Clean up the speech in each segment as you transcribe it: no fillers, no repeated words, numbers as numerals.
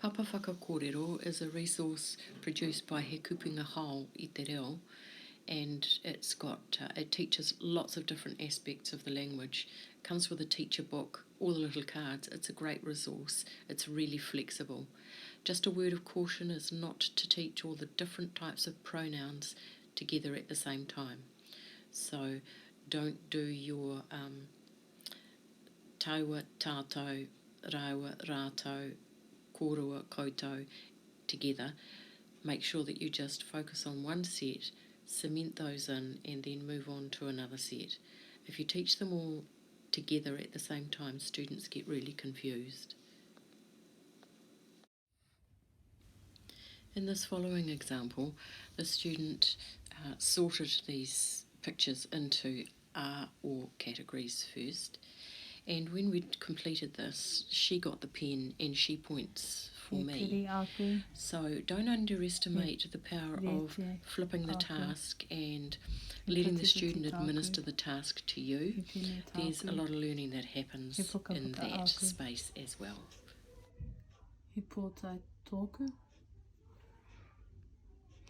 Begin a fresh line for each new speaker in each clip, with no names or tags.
Kapa Whakakōrero is a resource produced by He Kupunga Hao I Te Reo, and it teaches lots of different aspects of the language. It comes with a teacher book, all the little cards. It's a great resource. It's really flexible. Just a word of caution is not to teach all the different types of pronouns together at the same time. So don't do your taua, tātou, rawa, rātou, kōrua, koutou together. Make sure that you just focus on one set, cement those in, and then move on to another set. If you teach them all together at the same time, students get really confused. In this following example, the student sorted these pictures into R or categories first, and when we'd completed this, she got the pen and she points for me. So don't underestimate the power of flipping the task and letting the student administer the task to you. There's a lot of learning that happens in that space as well.
He tōkina, tōku.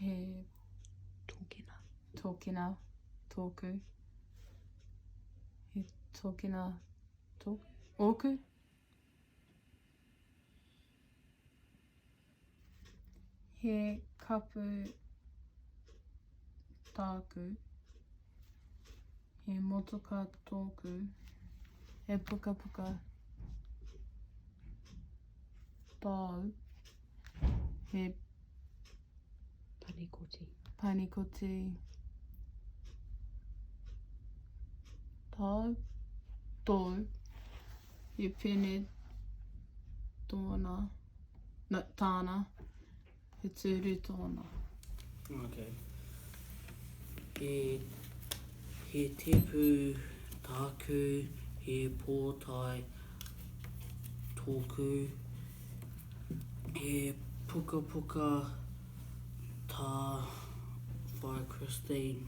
He tōkina, tōku. Oku. He kapu tāku. He motoka tōku. He puka puka tāu. He panikoti tāu. Tō. He pene tōna. No, tāna. He tūru tōna.
Okay. He tepu tāku, he pōtai tōku, he puka puka tā whai Christine,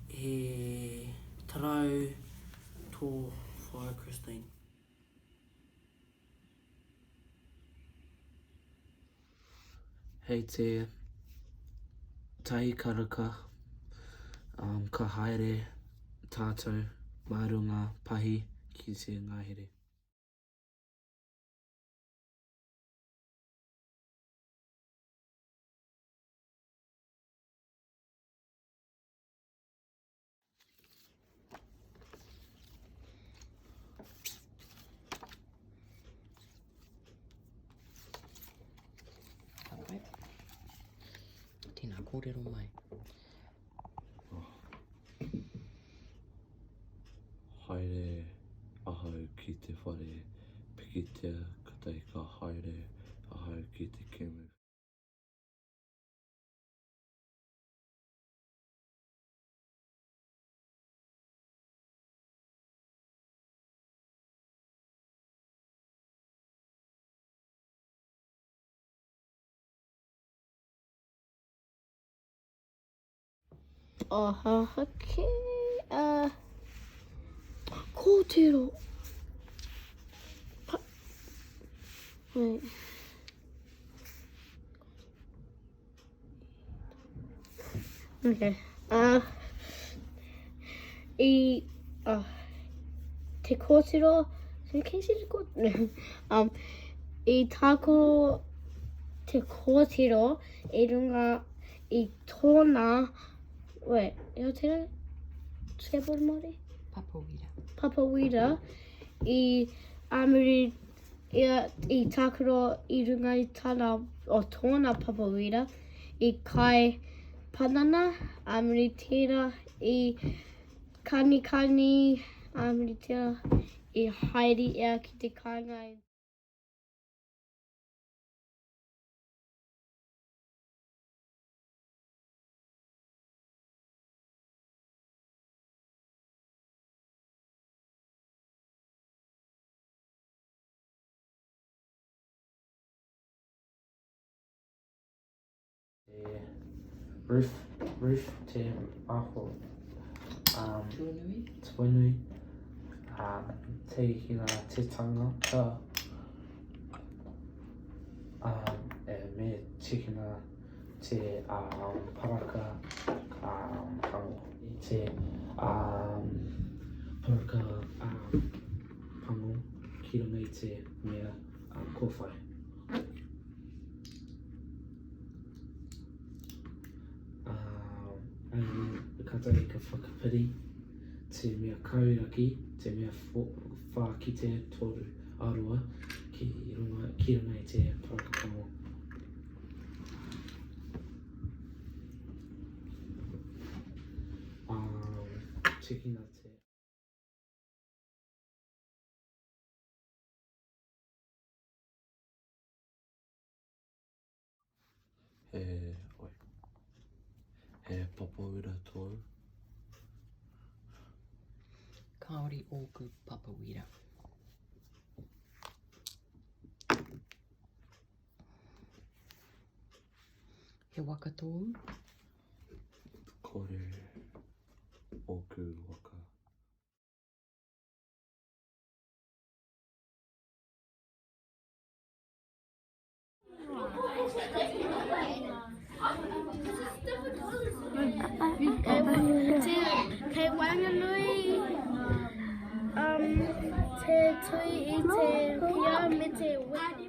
he tarau tō whai Christine.
Hei te tahi karaka, ka haere tātou mārunga pahi ki te ngahere.
Tēnā kōrero mai.
Haere ahau ki te whare pikitia, katai ka haere ahau ki te kemu.
Kōtero. Wait. Okay. Te kōtero. Can you see the kōtero? I tākoro te kōtero I runga I tōna. Wait, you tell it? Skateboard Māori? Papawira. I amiri I tākoro I runga I tāna o tōna papawira. I kai panana, amiri tira I kani, amiri tira I haere ea ki te kāinga.
Roof te aho tuanui te hina te tangata
me tikina te paraka pango. I te paraka pango ki runga I te mea kōwhai. Kata I ka whakapiri, te mea kauraki, te mea whakite toru arua ki runga I te parakapango. Tikina te
He papawira tōu.
Kāore ōku papawira. He waka tōu.
Kore ōku waka.
Te wanganui, te tui I te pia me te wiki.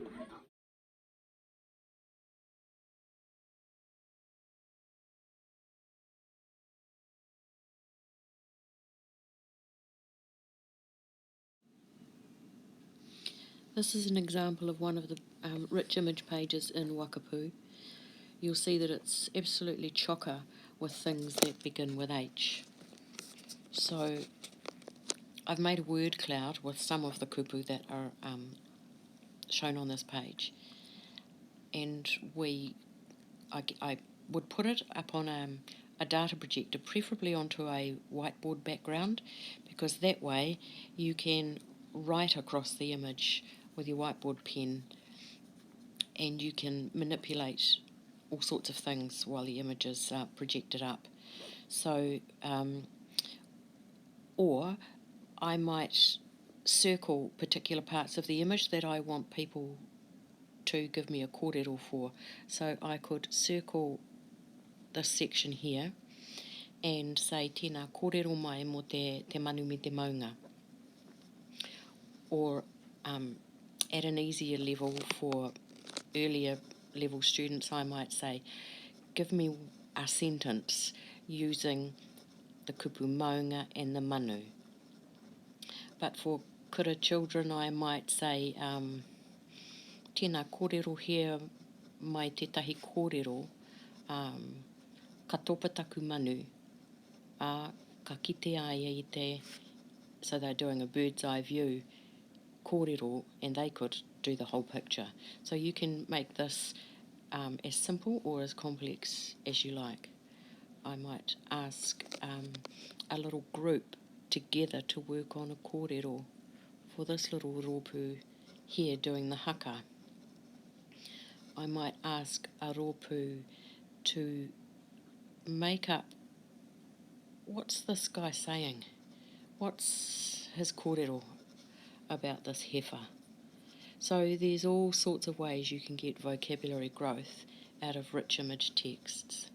This is an example of one of the rich image pages in Wakapu. You'll see that it's absolutely chocker with things that begin with H. So I've made a word cloud with some of the kupu that are shown on this page, and I would put it up on a data projector, preferably onto a whiteboard background, because that way you can write across the image with your whiteboard pen and you can manipulate all sorts of things while the image is projected up. So, or I might circle particular parts of the image that I want people to give me a kōrero for. So I could circle this section here and say tēnā kōrero mai mo te manu me te maunga. Or at an easier level for earlier level students, I might say, give me a sentence using the kupu maunga and the manu. But for kura children, I might say, tēnā kōrero here mai tētahi kōrero, ka tōpataku manu, ka kite ai I te, so they're doing a bird's eye view, kōrero, and they could do the whole picture. So you can make this as simple or as complex as you like. I might ask a little group together to work on a kōrero for this little rōpū here doing the haka. I might ask a rōpū to make up, what's this guy saying? What's his kōrero about this heifer? So there's all sorts of ways you can get vocabulary growth out of rich image texts.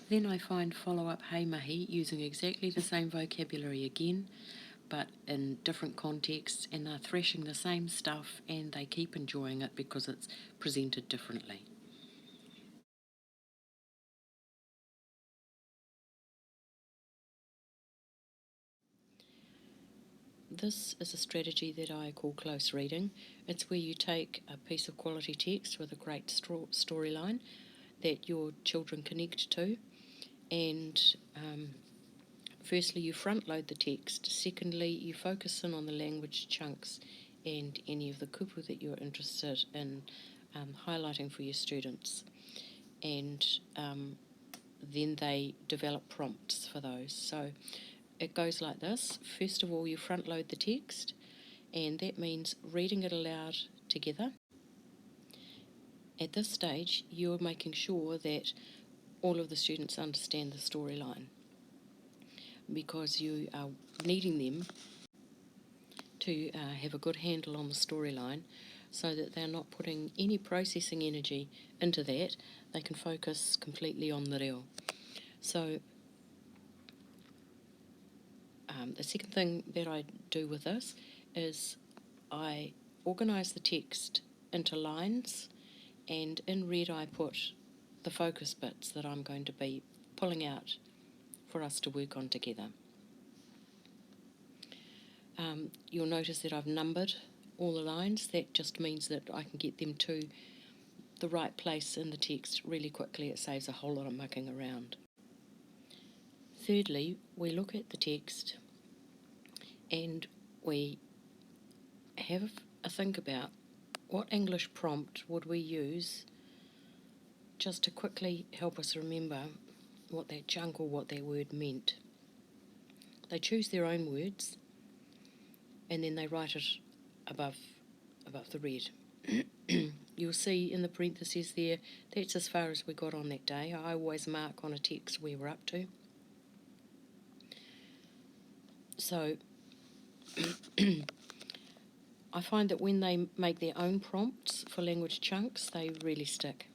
Then I find follow-up hei mahi using exactly the same vocabulary again, but in different contexts, and they're thrashing the same stuff and they keep enjoying it because it's presented differently. This is a strategy that I call close reading. It's where you take a piece of quality text with a great storyline that your children connect to, and firstly you front load the text, secondly you focus in on the language chunks and any of the kupu that you're interested in highlighting for your students, and then they develop prompts for those. So it goes like this. First of all, you front load the text, and that means reading it aloud together. At this stage, you're making sure that all of the students understand the storyline, because you are needing them to have a good handle on the storyline so that they're not putting any processing energy into that. They can focus completely on the reo. So the second thing that I do with this is I organise the text into lines, and in red I put the focus bits that I'm going to be pulling out for us to work on together. You'll notice that I've numbered all the lines. That just means that I can get them to the right place in the text really quickly. It saves a whole lot of mucking around. Thirdly, we look at the text and we have a think about what English prompt would we use just to quickly help us remember what that chunk or what that word meant. They choose their own words and then they write it above the red. You'll see in the parentheses there, that's as far as we got on that day. I always mark on a text where we're up to. So I find that when they make their own prompts for language chunks, they really stick.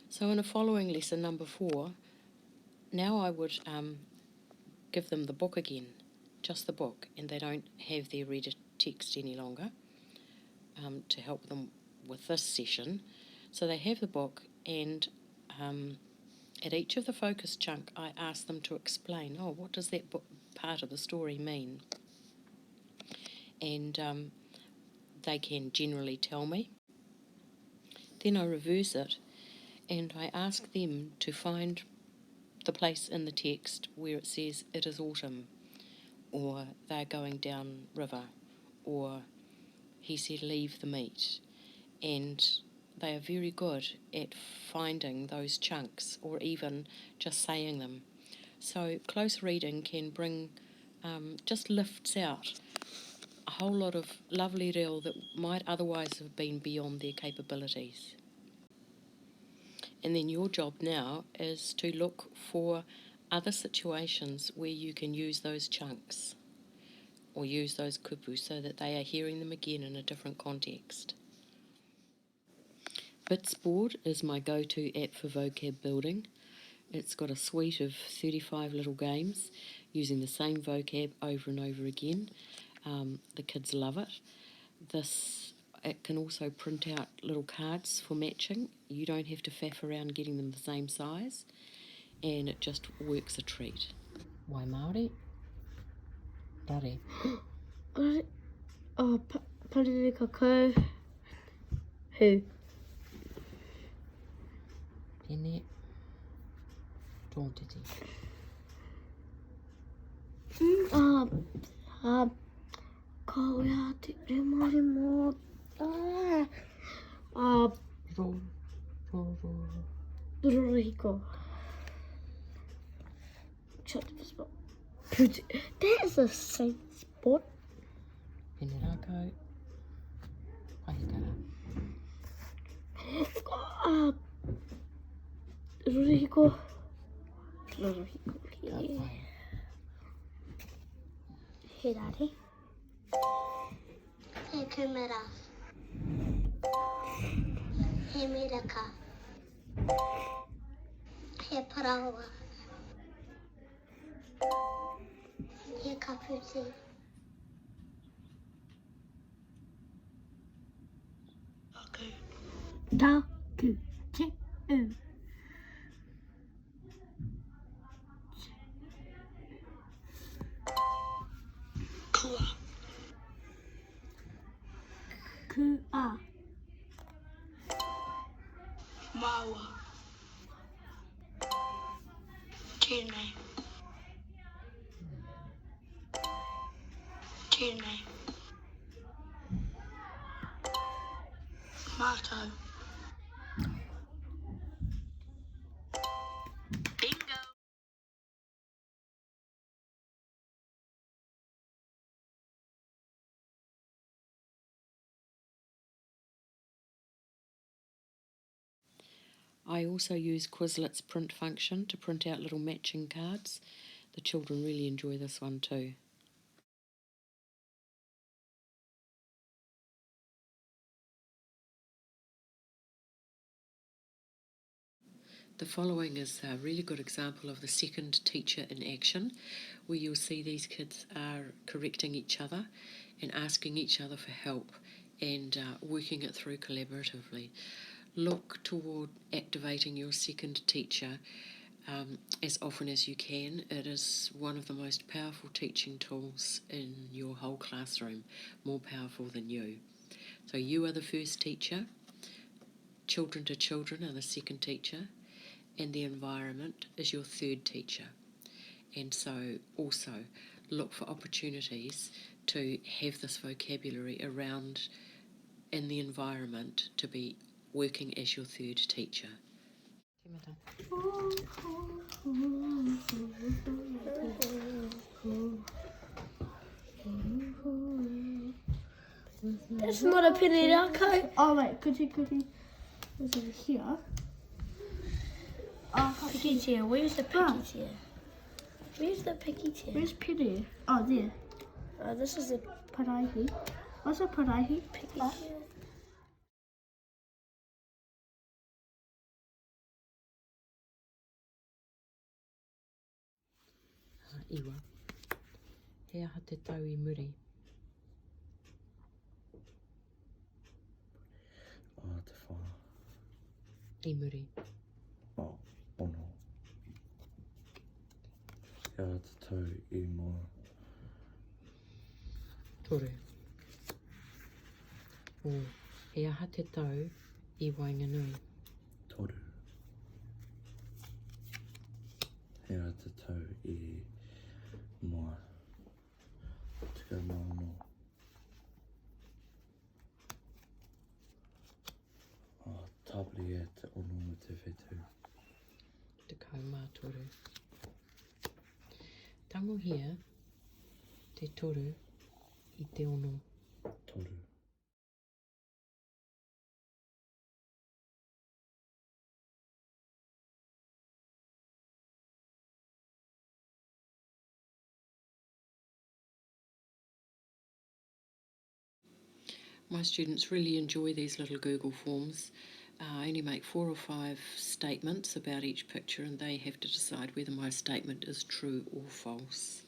So in a following lesson, number 4, now I would give them the book again, just the book, and they don't have their reader text any longer to help them with this session. So they have the book, and at each of the focus chunk I ask them to explain, what does that part of the story mean? And they can generally tell me. Then I reverse it and I ask them to find the place in the text where it says it is autumn, or they're going down river, or he said leave the meat. And they are very good at finding those chunks or even just saying them. So close reading can bring, just lifts out a whole lot of lovely reo that might otherwise have been beyond their capabilities. And then your job now is to look for other situations where you can use those chunks or use those kupu so that they are hearing them again in a different context. Bitsboard is my go-to app for vocab building. It's got a suite of 35 little games using the same vocab over and over again. The kids love it. It can also print out little cards for matching. You don't have to faff around getting them the same size, and it just works a treat. Wai Māori? Rare.
Reka ko. Who?
Tēnei. Tōntiti.
Kauea te remaremo. Roriko. Shut the spot. That is a safe spot.
Penerako. Pahikara.
Roriko. He daddy. He kumera. He Reka. He parawa. He kaputi. Taku. Che. Kua. Kua. Maua. Tēnei. Tēnei. Mātou. Bingo.
I also use Quizlet's print function to print out little matching cards. The children really enjoy this one too. The following is a really good example of the second teacher in action, where you'll see these kids are correcting each other and asking each other for help and working it through collaboratively. Look toward activating your second teacher as often as you can. It is one of the most powerful teaching tools in your whole classroom, more powerful than you. So you are the first teacher, children to children are the second teacher, and the environment is your third teacher. And so also look for opportunities to have this vocabulary around in the environment to be working as your third teacher.
That's not a penny, okay?
Oh wait, could you? It's over here. Oh,
Picky chair. Where's the picky chair? Where's the picky chair?
where's Penny? Oh, there.
This is a
Paraihi. What's a paraihi?
picky chair.
Iwa. He aha te tau I muri.
Te whā.
I muri.
Ono. Te tau I mua.
Toru. O he aha te tau I Wainganui.
Toru. He te tau I mua. Tika maono. Tāpiri e te ono me te whetū.
Te kaumā toru. Tangohia te toru I te ono.
Toru.
My students really enjoy these little Google forms. I only make 4 or 5 statements about each picture and they have to decide whether my statement is true or false.